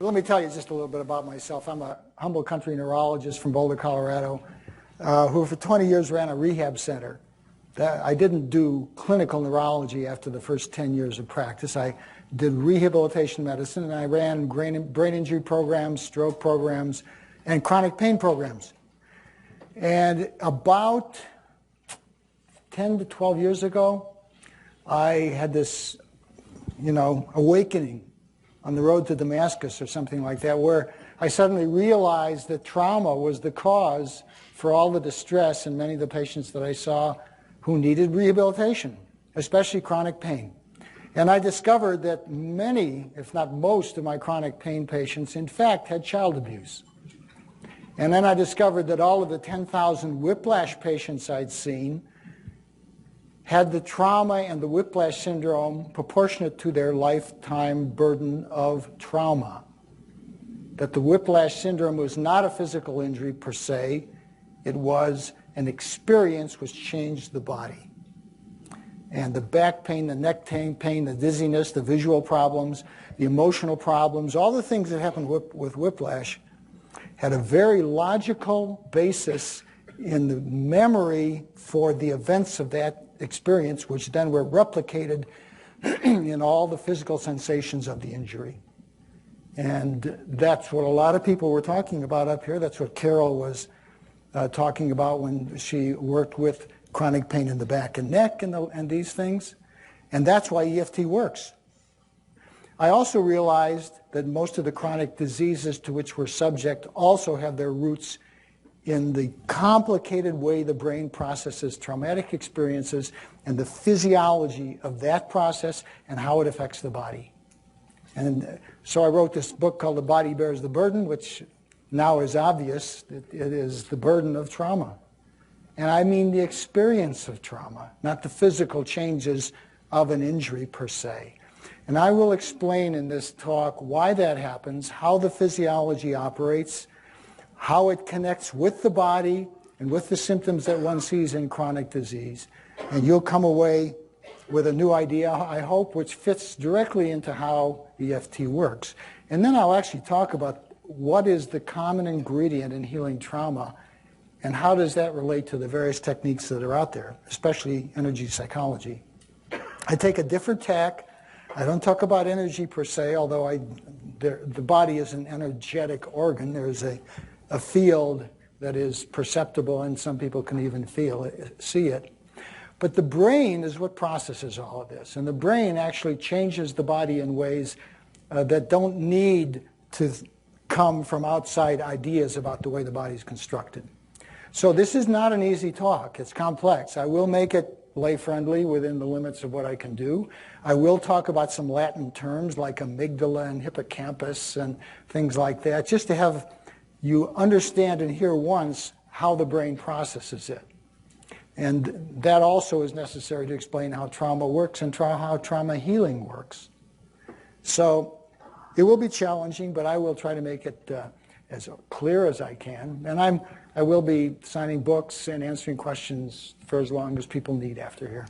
Let me tell you just a little bit about myself. I'm a humble country neurologist from Boulder, Colorado, who for 20 years ran a rehab center. I didn't do clinical neurology after the first 10 years of practice. I did rehabilitation medicine, and I ran brain injury programs, stroke programs, and chronic pain programs. And about 10 to 12 years ago, I had this, awakening on the road to Damascus or something like that, where I suddenly realized that trauma was the cause for all the distress in many of the patients that I saw who needed rehabilitation, especially chronic pain. And I discovered that many, if not most, of my chronic pain patients, in fact, had child abuse. And then I discovered that all of the 10,000 whiplash patients I'd seen had the trauma and the whiplash syndrome proportionate to their lifetime burden of trauma. That the whiplash syndrome was not a physical injury per se, it was an experience which changed the body. And the back pain, the neck pain, the dizziness, the visual problems, the emotional problems, all the things that happen with whiplash had a very logical basis in the memory for the events of that experience, which then were replicated in all the physical sensations of the injury. And that's what a lot of people were talking about up here. That's what Carol was talking about when she worked with chronic pain in the back and neck and these things. And that's why EFT works. I also realized that most of the chronic diseases to which we're subject also have their roots in the complicated way the brain processes traumatic experiences and the physiology of that process and how it affects the body. And so I wrote this book called The Body Bears the Burden, which now is obvious that it is the burden of trauma. And I mean the experience of trauma, not the physical changes of an injury per se. And I will explain in this talk why that happens, how the physiology operates, how it connects with the body and with the symptoms that one sees in chronic disease. And you'll come away with a new idea, I hope, which fits directly into how EFT works. And then I'll actually talk about what is the common ingredient in healing trauma and how does that relate to the various techniques that are out there, especially energy psychology. I take a different tack. I don't talk about energy per se, although the body is an energetic organ. There's a field that is perceptible, and some people can even see it. But the brain is what processes all of this. And the brain actually changes the body in ways that don't need to come from outside ideas about the way the body is constructed. So this is not an easy talk. It's complex. I will make it lay-friendly within the limits of what I can do. I will talk about some Latin terms like amygdala and hippocampus and things like that, just to have you understand and hear once how the brain processes it. And that also is necessary to explain how trauma works and how trauma healing works. So it will be challenging, but I will try to make it as clear as I can. And I will be signing books and answering questions for as long as people need after here.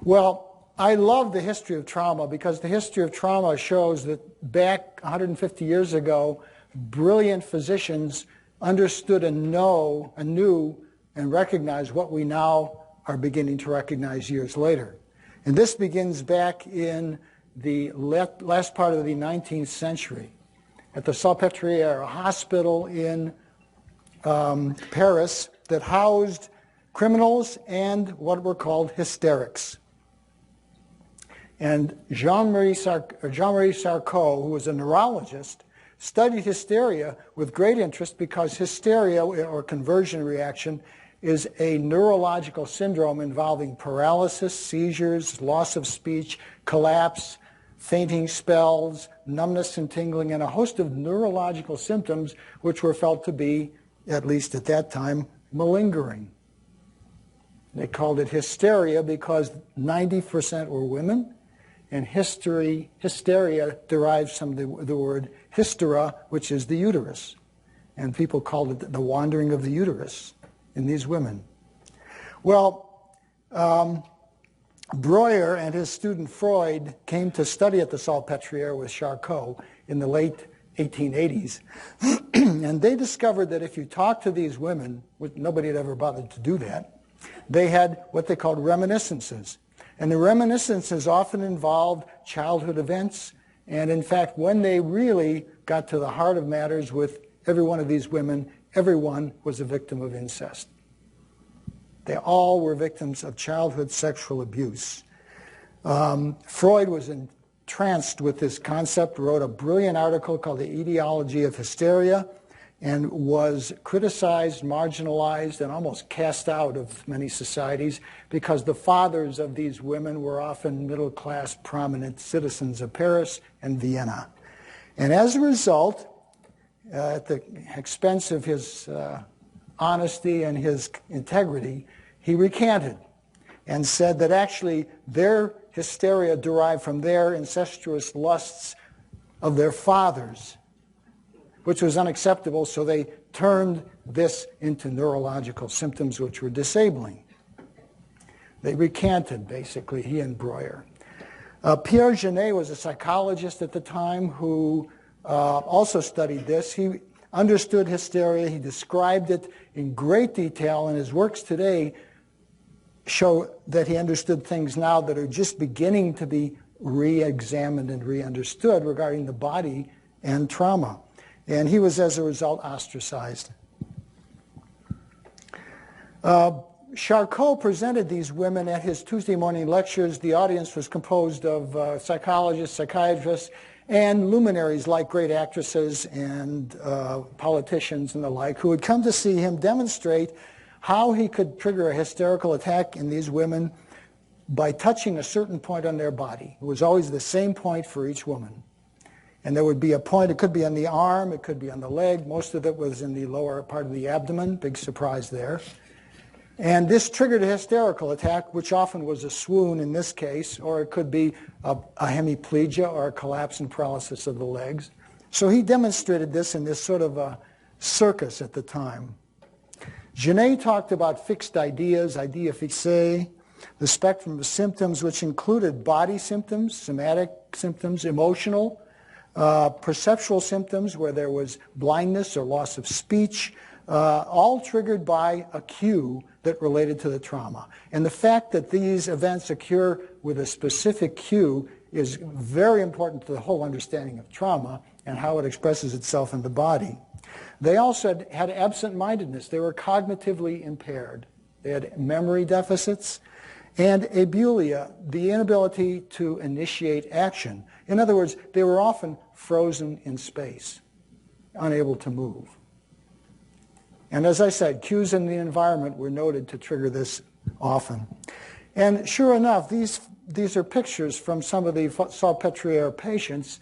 Well, I love the history of trauma because the history of trauma shows that back 150 years ago, brilliant physicians understood and knew and recognized what we now are beginning to recognize years later. And this begins back in the last part of the 19th century at the Salpêtrière, a hospital in Paris that housed criminals and what were called hysterics. And Jean-Marie Charcot, who was a neurologist, studied hysteria with great interest because hysteria, or conversion reaction, is a neurological syndrome involving paralysis, seizures, loss of speech, collapse, fainting spells, numbness and tingling, and a host of neurological symptoms which were felt to be, at least at that time, malingering. They called it hysteria because 90% were women, and hysteria derives from the word hystera, which is the uterus. And people called it the wandering of the uterus in these women. Well, Breuer and his student Freud came to study at the Salpêtrière with Charcot in the late 1880s. And they discovered that if you talk to these women, which nobody had ever bothered to do that, they had what they called reminiscences. And the reminiscences often involved childhood events. And in fact, when they really got to the heart of matters with every one of these women, everyone was a victim of incest. They all were victims of childhood sexual abuse. Freud was entranced with this concept, wrote a brilliant article called The Etiology of Hysteria, and was criticized, marginalized, and almost cast out of many societies because the fathers of these women were often middle-class, prominent citizens of Paris and Vienna. And as a result, at the expense of his honesty and his integrity, he recanted and said that actually their hysteria derived from their incestuous lusts of their fathers, which was unacceptable, so they turned this into neurological symptoms which were disabling. They recanted, basically, he and Breuer. Pierre Genet was a psychologist at the time who also studied this. He understood hysteria. He described it in great detail, and his works today show that he understood things now that are just beginning to be re-examined and re-understood regarding the body and trauma. And he was, as a result, ostracized. Charcot presented these women at his Tuesday morning lectures. The audience was composed of psychologists, psychiatrists, and luminaries like great actresses and politicians and the like, who would come to see him demonstrate how he could trigger a hysterical attack in these women by touching a certain point on their body. It was always the same point for each woman. And there would be a point, it could be on the arm, it could be on the leg. Most of it was in the lower part of the abdomen, big surprise there. And this triggered a hysterical attack, which often was a swoon in this case, or it could be a hemiplegia or a collapse and paralysis of the legs. So he demonstrated this in this sort of a circus at the time. Genet talked about fixed ideas, idea fixée, the spectrum of symptoms, which included body symptoms, somatic symptoms, emotional, perceptual symptoms where there was blindness or loss of speech, all triggered by a cue that related to the trauma. And the fact that these events occur with a specific cue is very important to the whole understanding of trauma and how it expresses itself in the body. They also had absent-mindedness. They were cognitively impaired. They had memory deficits and abulia, the inability to initiate action. In other words, they were often frozen in space, unable to move. And as I said, cues in the environment were noted to trigger this often. And sure enough, these are pictures from some of the Salpêtrière patients.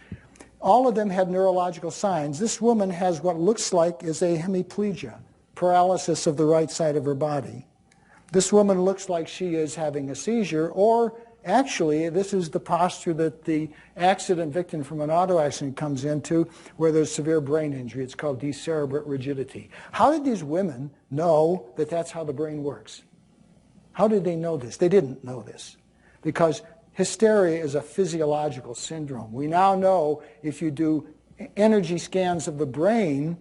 All of them had neurological signs. This woman has what looks like is a hemiplegia, paralysis of the right side of her body. This woman looks like she is having a seizure, or actually, this is the posture that the accident victim from an auto accident comes into where there's severe brain injury. It's called decerebrate rigidity. How did these women know that that's how the brain works? How did they know this? They didn't know this because hysteria is a physiological syndrome. We now know if you do energy scans of the brain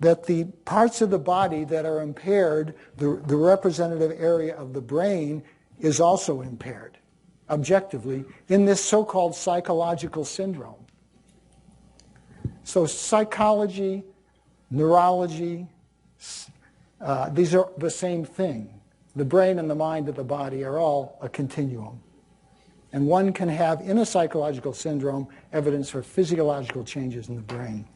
that the parts of the body that are impaired, the representative area of the brain is also impaired, objectively, in this so-called psychological syndrome. So psychology, neurology, these are the same thing. The brain and the mind of the body are all a continuum. And one can have, in a psychological syndrome, evidence for physiological changes in the brain.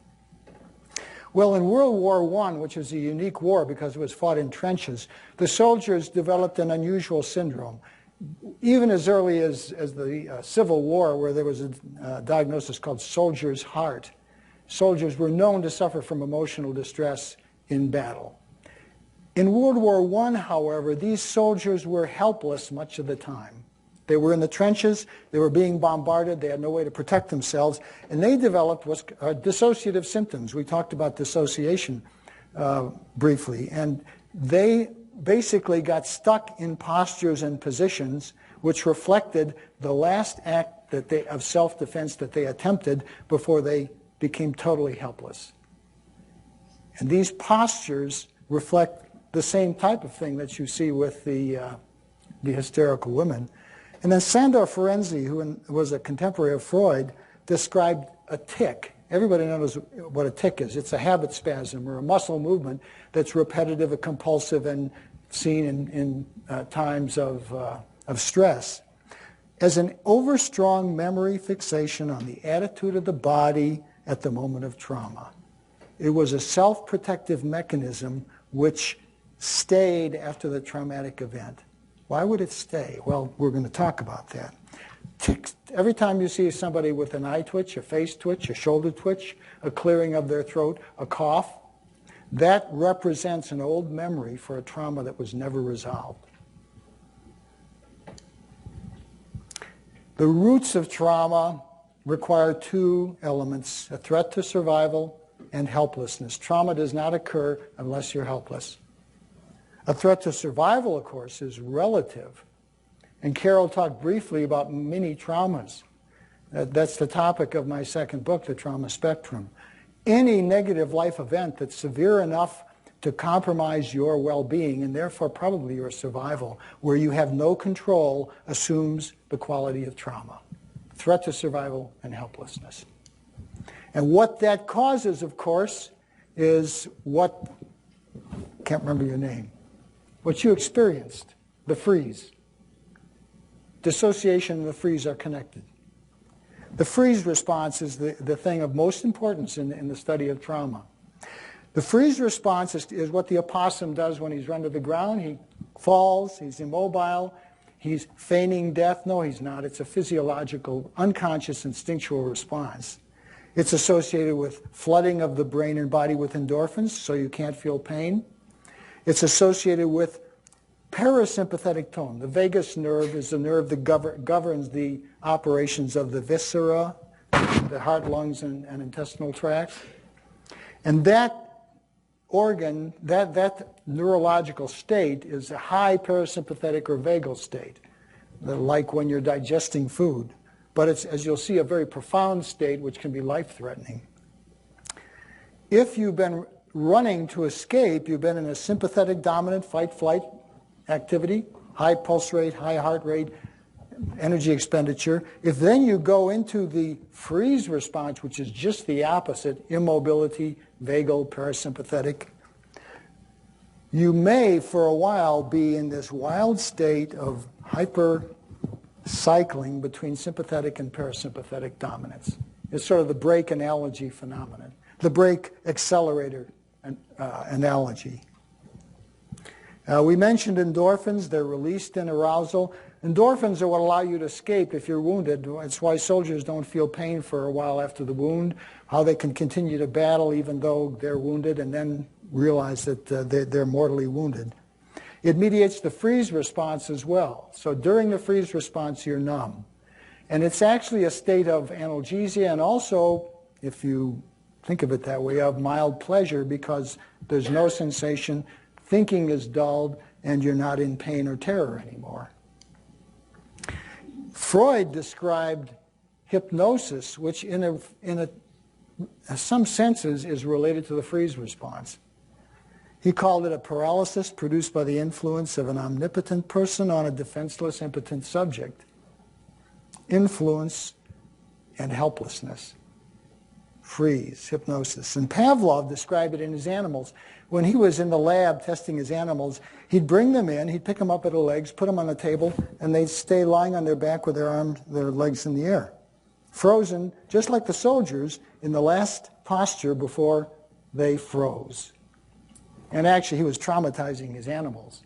Well, in World War I, which was a unique war because it was fought in trenches, the soldiers developed an unusual syndrome. Even as early as the Civil War, where there was a diagnosis called soldier's heart, soldiers were known to suffer from emotional distress in battle. In World War I, however, these soldiers were helpless much of the time. They were in the trenches, they were being bombarded, they had no way to protect themselves, and they developed what's dissociative symptoms. We talked about dissociation briefly, and they basically got stuck in postures and positions which reflected the last act of self-defense that they attempted before they became totally helpless. And these postures reflect the same type of thing that you see with the hysterical women. And then Sandor Ferenczi, who was a contemporary of Freud, described a tic. Everybody knows what a tic is. It's a habit spasm or a muscle movement that's repetitive and compulsive and seen in times of stress. As an overstrong memory fixation on the attitude of the body at the moment of trauma. It was a self-protective mechanism which stayed after the traumatic event. Why would it stay? Well, we're going to talk about that. Every time you see somebody with an eye twitch, a face twitch, a shoulder twitch, a clearing of their throat, a cough, that represents an old memory for a trauma that was never resolved. The roots of trauma require two elements, a threat to survival and helplessness. Trauma does not occur unless you're helpless. A threat to survival, of course, is relative. And Carol talked briefly about mini traumas. That's the topic of my second book, The Trauma Spectrum. Any negative life event that's severe enough to compromise your well-being and therefore probably your survival, where you have no control, assumes the quality of trauma. Threat to survival and helplessness. And what that causes, of course, is what, can't remember your name, what you experienced, the freeze. Dissociation and the freeze are connected. The freeze response is the thing of most importance in the study of trauma. The freeze response is what the opossum does when he's run to the ground. He falls, he's immobile, he's feigning death. No, he's not. It's a physiological, unconscious, instinctual response. It's associated with flooding of the brain and body with endorphins, so you can't feel pain. It's associated with parasympathetic tone. The vagus nerve is the nerve that governs the operations of the viscera, the heart, lungs, and intestinal tract. And that organ, that neurological state is a high parasympathetic or vagal state, like when you're digesting food. But it's, as you'll see, a very profound state which can be life-threatening. If you've been running to escape, you've been in a sympathetic dominant fight-flight activity, high pulse rate, high heart rate, energy expenditure. If then you go into the freeze response, which is just the opposite, immobility, vagal, parasympathetic, you may for a while be in this wild state of hyper cycling between sympathetic and parasympathetic dominance. It's sort of the brake analogy phenomenon, the brake accelerator analogy. We mentioned endorphins. They're released in arousal. Endorphins are what allow you to escape if you're wounded. It's why soldiers don't feel pain for a while after the wound, how they can continue to battle even though they're wounded and then realize that they're mortally wounded. It mediates the freeze response as well. So during the freeze response, you're numb. And it's actually a state of analgesia and also, if you think of it that way, of mild pleasure because there's no sensation, thinking is dulled, and you're not in pain or terror anymore. Freud described hypnosis, which in some senses is related to the freeze response. He called it a paralysis produced by the influence of an omnipotent person on a defenseless, impotent subject. Influence and helplessness. Freeze, hypnosis. And Pavlov described it in his animals. When he was in the lab testing his animals, he'd bring them in, he'd pick them up at the legs, put them on the table, and they'd stay lying on their back with their arms, their legs in the air. Frozen, just like the soldiers, in the last posture before they froze. And actually, he was traumatizing his animals.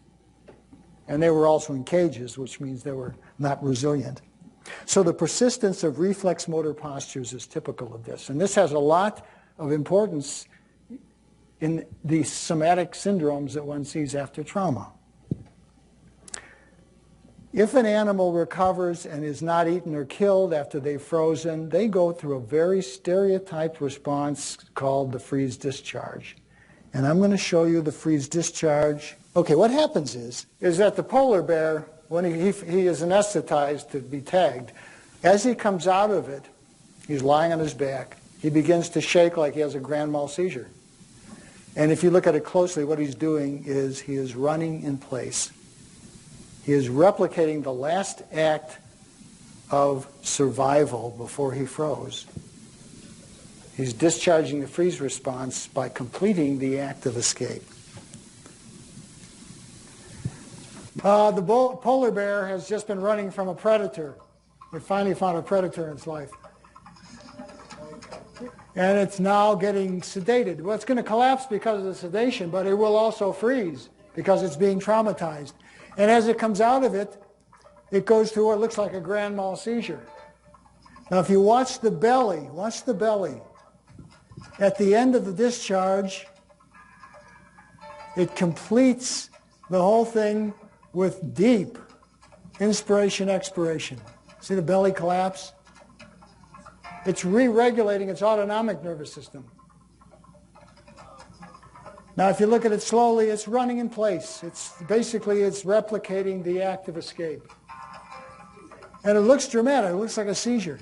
And they were also in cages, which means they were not resilient. So the persistence of reflex motor postures is typical of this. And this has a lot of importance in the somatic syndromes that one sees after trauma. If an animal recovers and is not eaten or killed after they've frozen, they go through a very stereotyped response called the freeze discharge. And I'm going to show you the freeze discharge. Okay, what happens is that the polar bear, when he is anesthetized to be tagged, as he comes out of it, he's lying on his back, he begins to shake like he has a grand mal seizure. And if you look at it closely, what he's doing is he is running in place. He is replicating the last act of survival before he froze. He's discharging the freeze response by completing the act of escape. The polar bear has just been running from a predator. It finally found a predator in its life. And it's now getting sedated. Well, it's going to collapse because of the sedation, but it will also freeze because it's being traumatized. And as it comes out of it, it goes through what looks like a grand mal seizure. Now, if you watch the belly, at the end of the discharge, it completes the whole thing with deep inspiration, expiration. See the belly collapse? It's re-regulating its autonomic nervous system. Now, if you look at it slowly, it's running in place. It's replicating the act of escape. And it looks dramatic. It looks like a seizure.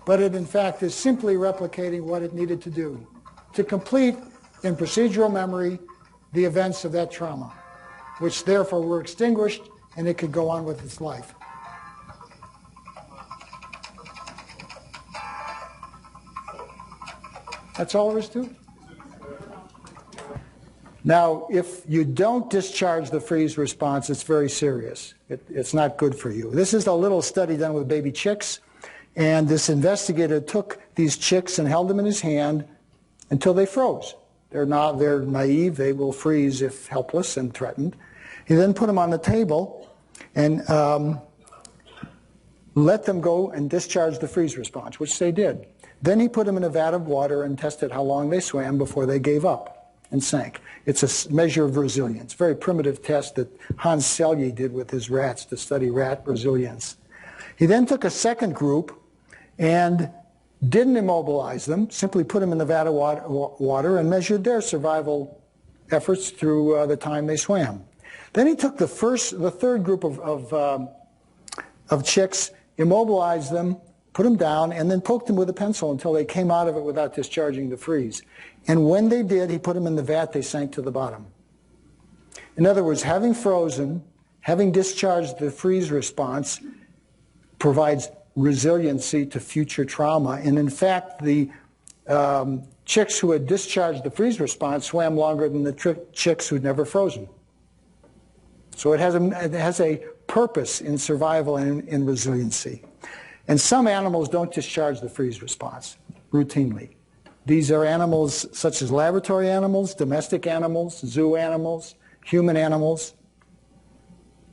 But it, in fact, is simply replicating what it needed to do to complete in procedural memory the events of that trauma, which therefore were extinguished, and it could go on with its life. That's all there is to it. Now, if you don't discharge the freeze response, it's very serious. It's not good for you. This is a little study done with baby chicks, and this investigator took these chicks and held them in his hand until they froze. They're naive. They will freeze if helpless and threatened. He then put them on the table and let them go and discharge the freeze response, which they did. Then he put them in a vat of water and tested how long they swam before they gave up and sank. It's a measure of resilience, very primitive test that Hans Selye did with his rats to study rat resilience. He then took a second group and didn't immobilize them, simply put them in the vat of water and measured their survival efforts through the time they swam. Then he took the third group of chicks, immobilized them, put them down, and then poked them with a pencil until they came out of it without discharging the freeze. And when they did, he put them in the vat, they sank to the bottom. In other words, having frozen, having discharged the freeze response provides resiliency to future trauma. And in fact, the chicks who had discharged the freeze response swam longer than the chicks who'd never frozen. So it has a purpose in survival and in resiliency. And some animals don't discharge the freeze response routinely. These are animals such as laboratory animals, domestic animals, zoo animals, human animals.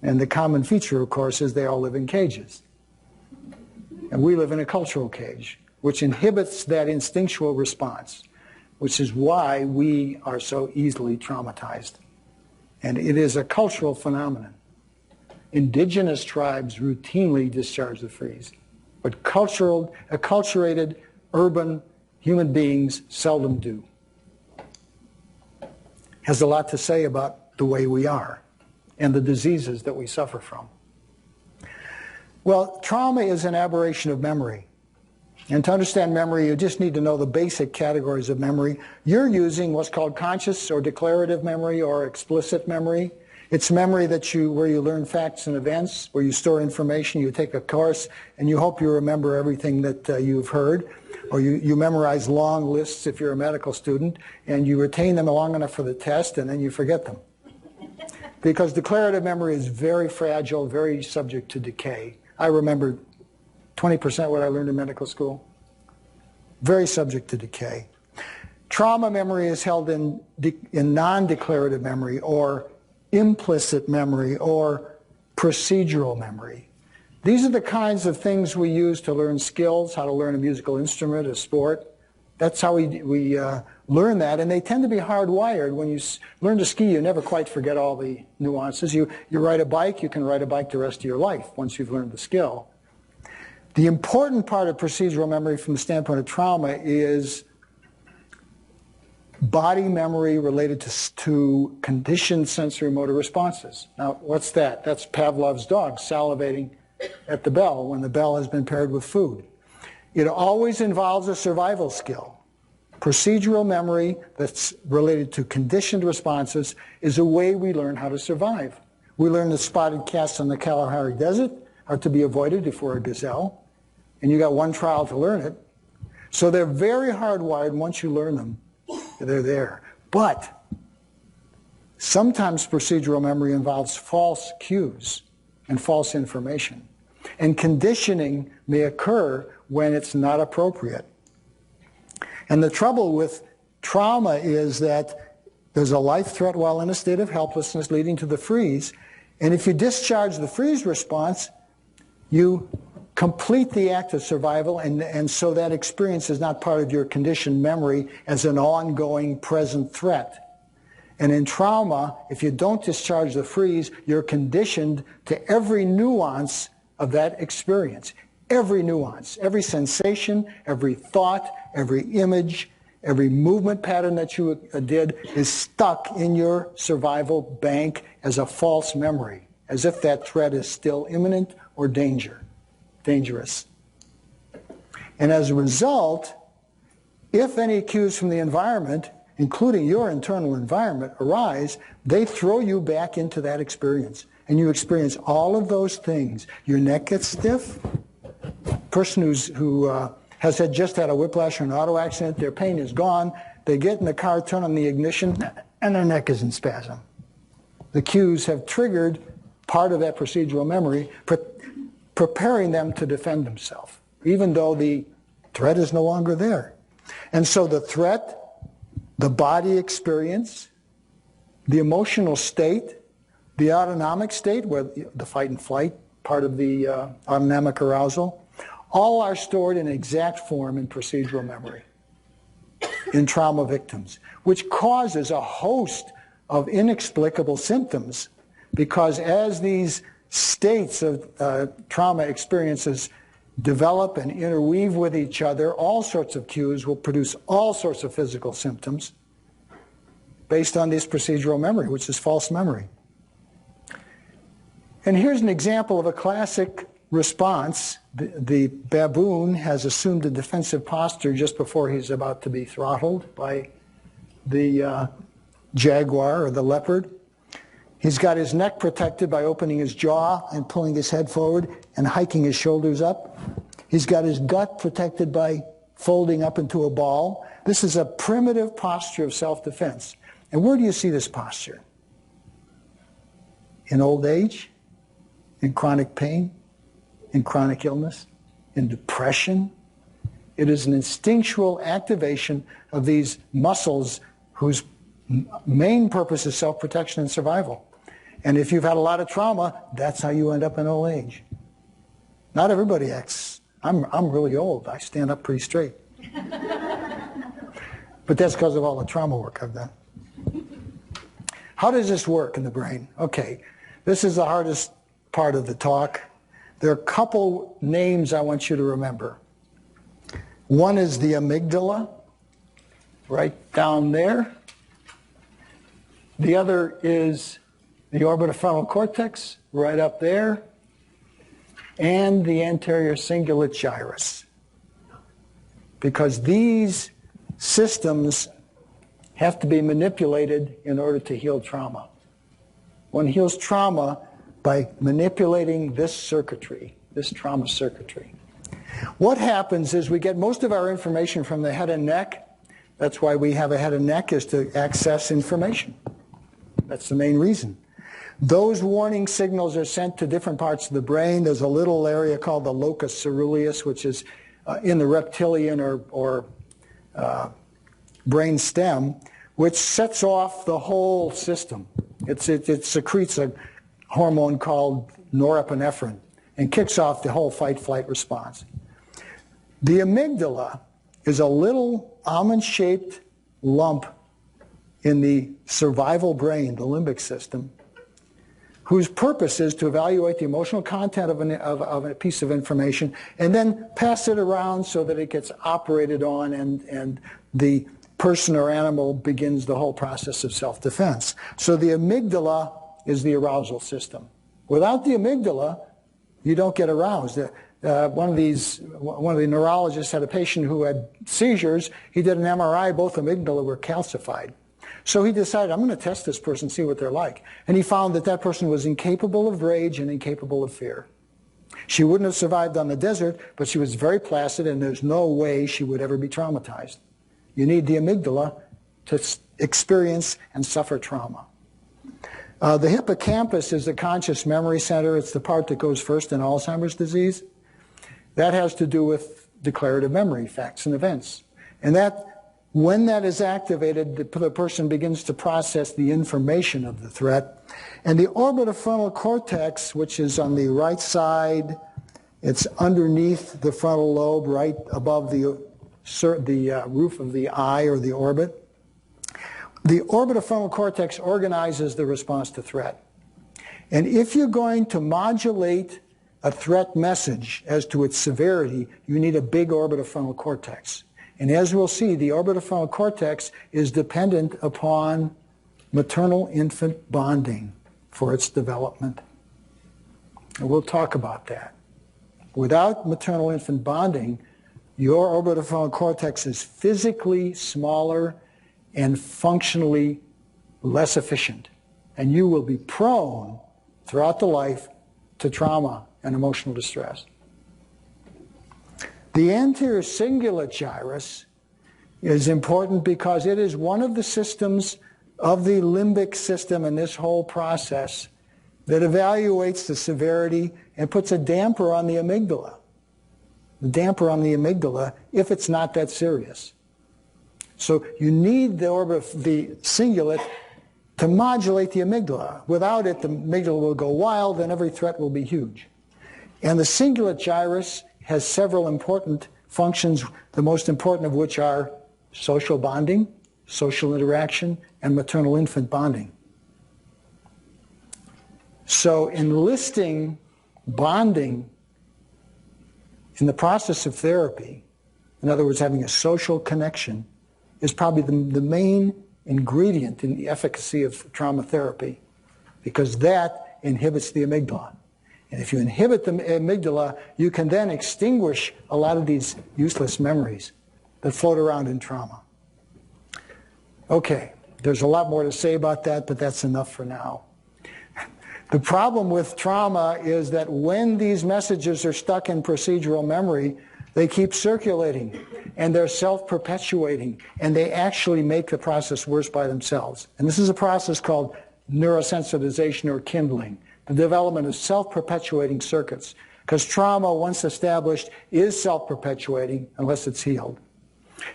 And the common feature, of course, is they all live in cages. And we live in a cultural cage, which inhibits that instinctual response, which is why we are so easily traumatized. And it is a cultural phenomenon. Indigenous tribes routinely discharge the freeze, but acculturated urban human beings seldom do. Has a lot to say about the way we are and the diseases that we suffer from. Well, trauma is an aberration of memory. And to understand memory, you just need to know the basic categories of memory. You're using what's called conscious or declarative memory or explicit memory. It's memory where you learn facts and events, where you store information, you take a course, and you hope you remember everything that you've heard. Or you memorize long lists if you're a medical student, and you retain them long enough for the test, and then you forget them. Because declarative memory is very fragile, very subject to decay. I remember 20% what I learned in medical school. Very subject to decay. Trauma memory is held in non-declarative memory or implicit memory or procedural memory. These are the kinds of things we use to learn skills, how to learn a musical instrument, a sport. That's how we learn that, and they tend to be hardwired. When you learn to ski, you never quite forget all the nuances. You ride a bike, you can ride a bike the rest of your life once you've learned the skill. The important part of procedural memory from the standpoint of trauma is body memory related to conditioned sensory motor responses. Now, what's that? That's Pavlov's dog salivating at the bell when the bell has been paired with food. It always involves a survival skill. Procedural memory that's related to conditioned responses is a way we learn how to survive. We learn the spotted cats on the Kalahari Desert are to be avoided if we're a gazelle, and you got one trial to learn it. So they're very hardwired, and once you learn them, they're there. But sometimes procedural memory involves false cues and false information. And conditioning may occur when it's not appropriate. And the trouble with trauma is that there's a life threat while in a state of helplessness leading to the freeze. And if you discharge the freeze response, you complete the act of survival, and so that experience is not part of your conditioned memory as an ongoing present threat. And in trauma, if you don't discharge the freeze, you're conditioned to every nuance of that experience. Every nuance, every sensation, every thought, every image, every movement pattern that you did is stuck in your survival bank as a false memory, as if that threat is still imminent or dangerous. And as a result, if any cues from the environment, including your internal environment, arise, they throw you back into that experience. And you experience all of those things. Your neck gets stiff. Person who has just had a whiplash or an auto accident, their pain is gone. They get in the car, turn on the ignition, and their neck is in spasm. The cues have triggered part of that procedural memory, preparing them to defend themselves, even though the threat is no longer there. And so the threat, the body experience, the emotional state, the autonomic state, where the fight and flight part of the autonomic arousal, all are stored in exact form in procedural memory in trauma victims, which causes a host of inexplicable symptoms, because as these states of trauma experiences develop and interweave with each other, all sorts of cues will produce all sorts of physical symptoms based on this procedural memory, which is false memory. And here's an example of a classic response. The baboon has assumed a defensive posture just before he's about to be throttled by the jaguar or the leopard. He's got his neck protected by opening his jaw and pulling his head forward and hiking his shoulders up. He's got his gut protected by folding up into a ball. This is a primitive posture of self-defense. And where do you see this posture? In old age? In chronic pain? In chronic illness? In depression? It is an instinctual activation of these muscles whose main purpose is self-protection and survival. And if you've had a lot of trauma, that's how you end up in old age. Not everybody acts. I'm really old. I stand up pretty straight. But that's because of all the trauma work I've done. How does this work in the brain? Okay, this is the hardest part of the talk. There are a couple names I want you to remember. One is the amygdala, right down there. The other is the orbitofrontal cortex, right up there, and the anterior cingulate gyrus. Because these systems have to be manipulated in order to heal trauma. One heals trauma by manipulating this circuitry, this trauma circuitry. What happens is we get most of our information from the head and neck. That's why we have a head and neck, is to access information. That's the main reason. Those warning signals are sent to different parts of the brain. There's a little area called the locus ceruleus, which is in the reptilian or brain stem, which sets off the whole system. It secretes a hormone called norepinephrine and kicks off the whole fight-flight response. The amygdala is a little almond-shaped lump in the survival brain, the limbic system, whose purpose is to evaluate the emotional content of a piece of information and then pass it around so that it gets operated on and the person or animal begins the whole process of self-defense. So the amygdala is the arousal system. Without the amygdala, you don't get aroused. one of the neurologists had a patient who had seizures. He did an MRI, both amygdala were calcified. So he decided, I'm going to test this person, see what they're like. And he found that that person was incapable of rage and incapable of fear. She wouldn't have survived on the desert, but she was very placid, and there's no way she would ever be traumatized. You need the amygdala to experience and suffer trauma. The hippocampus is the conscious memory center. It's the part that goes first in Alzheimer's disease. That has to do with declarative memory, facts and events. And that, when that is activated, the person begins to process the information of the threat. And the orbitofrontal cortex, which is on the right side, it's underneath the frontal lobe, right above the roof of the eye or the orbit. The orbitofrontal cortex organizes the response to threat. And if you're going to modulate a threat message as to its severity, you need a big orbitofrontal cortex. And as we'll see, the orbitofrontal cortex is dependent upon maternal-infant bonding for its development. And we'll talk about that. Without maternal-infant bonding, your orbitofrontal cortex is physically smaller and functionally less efficient. And you will be prone throughout the life to trauma and emotional distress. The anterior cingulate gyrus is important because it is one of the systems of the limbic system in this whole process that evaluates the severity and puts a damper on the amygdala. The damper on the amygdala if it's not that serious. So you need the cingulate to modulate the amygdala. Without it, the amygdala will go wild and every threat will be huge. And the cingulate gyrus has several important functions, the most important of which are social bonding, social interaction, and maternal-infant bonding. So enlisting bonding in the process of therapy, in other words, having a social connection, is probably the main ingredient in the efficacy of trauma therapy, because that inhibits the amygdala. And if you inhibit the amygdala, you can then extinguish a lot of these useless memories that float around in trauma. Okay, there's a lot more to say about that, but that's enough for now. The problem with trauma is that when these messages are stuck in procedural memory, they keep circulating, and they're self-perpetuating, and they actually make the process worse by themselves. And this is a process called neurosensitization or kindling, the development of self-perpetuating circuits, because trauma, once established, is self-perpetuating unless it's healed.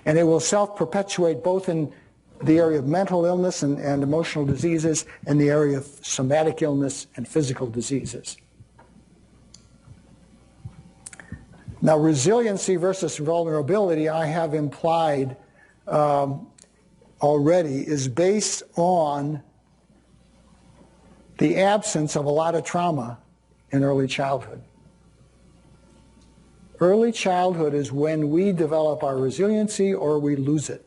And it will self-perpetuate both in the area of mental illness and emotional diseases, and the area of somatic illness and physical diseases. Now, resiliency versus vulnerability, I have implied already, is based on the absence of a lot of trauma in early childhood. Early childhood is when we develop our resiliency or we lose it,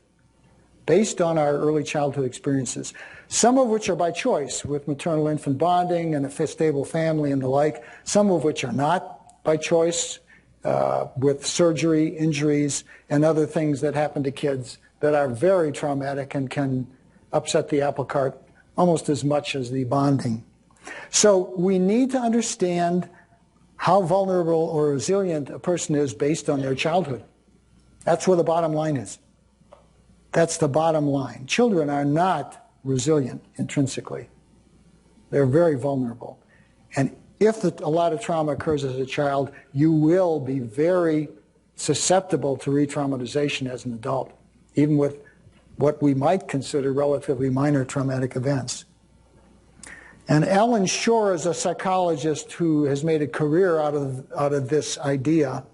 based on our early childhood experiences, some of which are by choice with maternal-infant bonding and a stable family and the like, some of which are not by choice, with surgery, injuries, and other things that happen to kids that are very traumatic and can upset the apple cart almost as much as the bonding. So we need to understand how vulnerable or resilient a person is based on their childhood. That's where the bottom line is. That's the bottom line. Children are not resilient intrinsically. They're very vulnerable. And if a lot of trauma occurs as a child, you will be very susceptible to re-traumatization as an adult, even with what we might consider relatively minor traumatic events. And Alan Shore is a psychologist who has made a career out of this idea.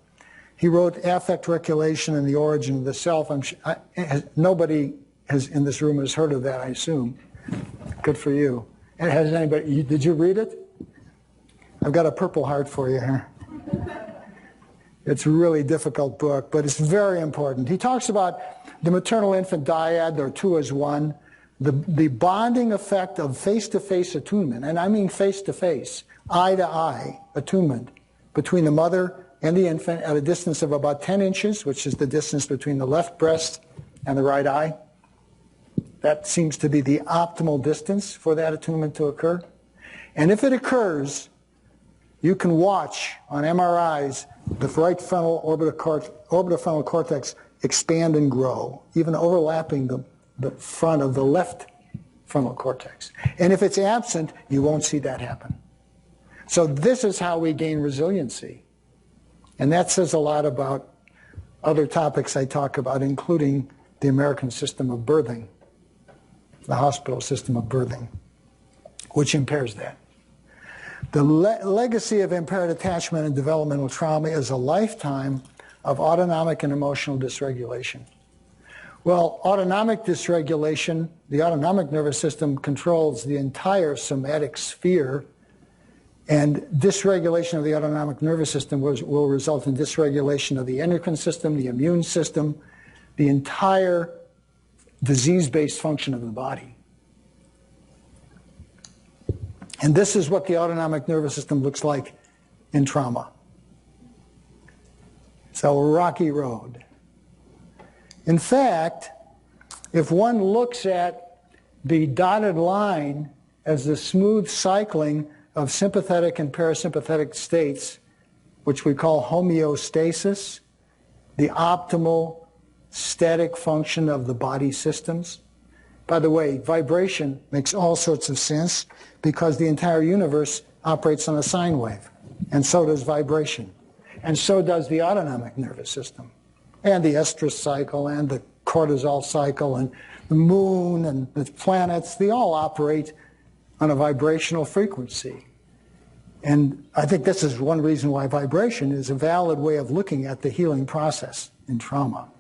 He wrote Affect Regulation and the Origin of the Self. Nobody in this room has heard of that, I assume. Good for you. And has anybody, did you read it? I've got a Purple Heart for you here. It's a really difficult book, but it's very important. He talks about the maternal-infant dyad, or two as one, the bonding effect of face-to-face attunement, and I mean face-to-face, eye-to-eye attunement between the mother and the infant at a distance of about 10 inches, which is the distance between the left breast and the right eye. That seems to be the optimal distance for that attunement to occur. And if it occurs, you can watch on MRIs the right frontal orbitofrontal cortex expand and grow, even overlapping the front of the left frontal cortex. And if it's absent, you won't see that happen. So this is how we gain resiliency. And that says a lot about other topics I talk about, including the American system of birthing, the hospital system of birthing, which impairs that. The legacy of impaired attachment and developmental trauma is a lifetime of autonomic and emotional dysregulation. Well, autonomic dysregulation, the autonomic nervous system controls the entire somatic sphere, and dysregulation of the autonomic nervous system will result in dysregulation of the endocrine system, the immune system, the entire disease-based function of the body. And this is what the autonomic nervous system looks like in trauma. It's a rocky road. In fact, if one looks at the dotted line as the smooth cycling of sympathetic and parasympathetic states, which we call homeostasis, the optimal static function of the body systems. By the way, vibration makes all sorts of sense because the entire universe operates on a sine wave, and so does vibration, and so does the autonomic nervous system, and the estrus cycle, and the cortisol cycle, and the moon, and the planets. They all operate on a vibrational frequency. And I think this is one reason why vibration is a valid way of looking at the healing process in trauma.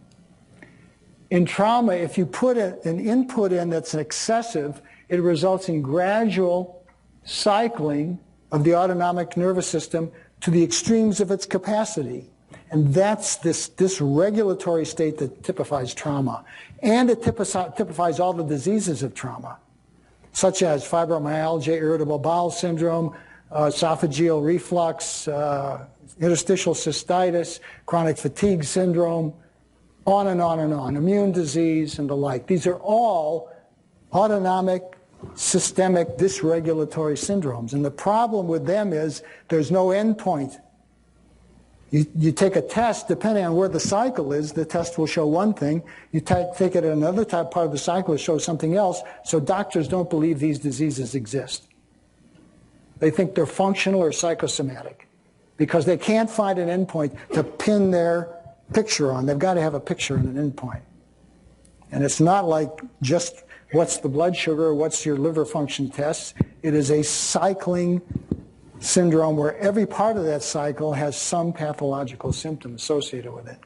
In trauma, if you put an input in that's excessive, it results in gradual cycling of the autonomic nervous system to the extremes of its capacity. And that's this dysregulatory state that typifies trauma. And it typifies all the diseases of trauma, such as fibromyalgia, irritable bowel syndrome, esophageal reflux, interstitial cystitis, chronic fatigue syndrome, on and on and on, immune disease and the like. These are all autonomic, systemic, dysregulatory syndromes. And the problem with them is there's no end point. You take a test, depending on where the cycle is, the test will show one thing. You take it at another part of the cycle, it shows something else. So doctors don't believe these diseases exist. They think they're functional or psychosomatic because they can't find an endpoint to pin their picture on. They've got to have a picture and an endpoint. And it's not like just what's the blood sugar, what's your liver function tests. It is a cycling syndrome where every part of that cycle has some pathological symptom associated with it.